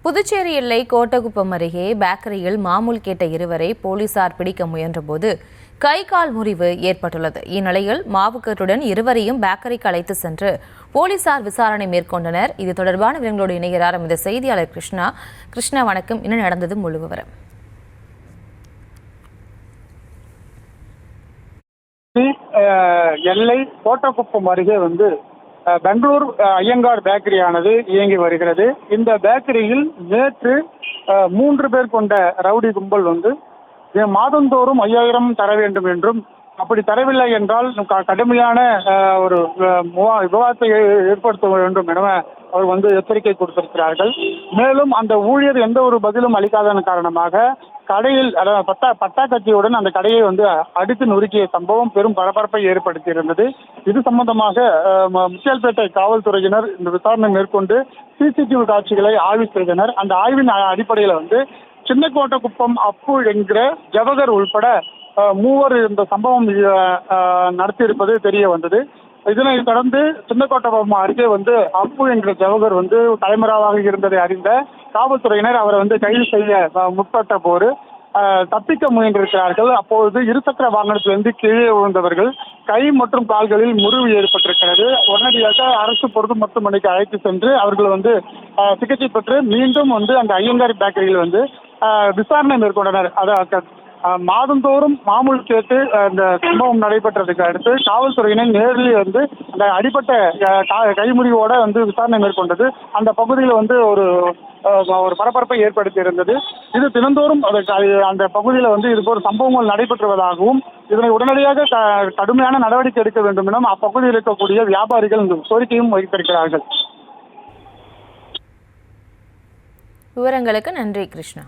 புதுச்சேரி எல்லை கோட்டகுப்பம் அருகே பேக்கரியில் மாமூல் கேட்ட இருவரை போலீசார் பிடிக்க முயன்றபோது கை கால் முறிவு ஏற்பட்டுள்ளது. இந்நிலையில் மாவுக்கட்டுடன் இருவரையும் பேக்கரிக்கு அழைத்து சென்று போலீசார் விசாரணை மேற்கொண்டனர். இது தொடர்பான விவரங்களோடு இணைகிறார் இந்த செய்தியாளர் கிருஷ்ணா. கிருஷ்ணா, வணக்கம். என்ன நடந்தது, முழு விவரம்? எல்லை கோட்டகுப்பம் அருகே பெங்களூர் ஐயங்கார் பேக்கரியானது இயங்கி வருகிறது. இந்த பேக்கரியில் நேற்று 3 பேர் கொண்ட ரவுடி கும்பல் மாதந்தோறும் 5000 தர வேண்டும் என்றும், அப்படி தரவில்லை என்றால் கடுமையான ஒரு விவாதத்தை ஏற்படுத்த வேண்டும் என அவர் எச்சரிக்கை கொடுத்திருக்கிறார்கள். மேலும் அந்த ஊழியர் எந்த ஒரு பதிலும் அளிக்காததன் காரணமாக கடையில் பட்டாக்கத்தியுடன் அந்த கடையை அடித்து நொறுக்கிய சம்பவம் பெரும் பரபரப்பை ஏற்படுத்தியிருந்தது. இது சம்பந்தமாக முத்தியால்பேட்டை காவல்துறையினர் இந்த விசாரணை மேற்கொண்டு சிசிடிவி காட்சிகளை ஆய்வு செய்தனர். அந்த ஆய்வின் அடிப்படையில் சின்னக்கோட்டகுப்பம் அப்பு என்கிற ஜவஹர் உள்பட 3 இந்த சம்பவம் நடத்தியிருப்பது தெரிய வந்தது. இதனைத் தொடர்ந்து சின்னக்கோட்டகுப்பம் அருகே அப்பு என்கிற ஜவஹர் தலைமறைவாக இருந்ததை அறிந்த காவல்துறையினர் அவரை கைது செய்ய முற்பட்ட போது தப்பிக்க முயன்றிருக்கிறார்கள். அப்பொழுது இருசக்கர வாகனத்திலிருந்து கீழே விழுந்தவர்கள் கை மற்றும் கால்களில் முறிவு ஏற்பட்டிருக்கிறது. உடனடியாக அரசு பொது மருத்துவமனைக்கு அழைத்து சென்று அவர்கள் சிகிச்சை பெற்று மீண்டும் அந்த ஐயங்கார் பேக்கரியில் விசாரணை மேற்கொண்டனர். மாதந்தோறும் மாமூல் கேட்டு அந்த சம்பவம் நடைபெற்றதுக்கு அடுத்து காவல்துறையினர் நேரில் அந்த அடிப்பட்ட கைமுறிவோட விசாரணை மேற்கொண்டது. அந்த பகுதியில் ஒரு பரபரப்பை ஏற்படுத்தி இருந்தது. இது தினந்தோறும் அந்த பகுதியில் இதுபோல் சம்பவங்கள் நடைபெற்று வருவதாகவும், இதனை உடனடியாக கடுமையான நடவடிக்கை எடுக்க வேண்டும் என அப்பகுதியில் இருக்கக்கூடிய வியாபாரிகள் கோரிக்கையும் வைத்திருக்கிறார்கள். விவரங்களுக்கு நன்றி கிருஷ்ணா.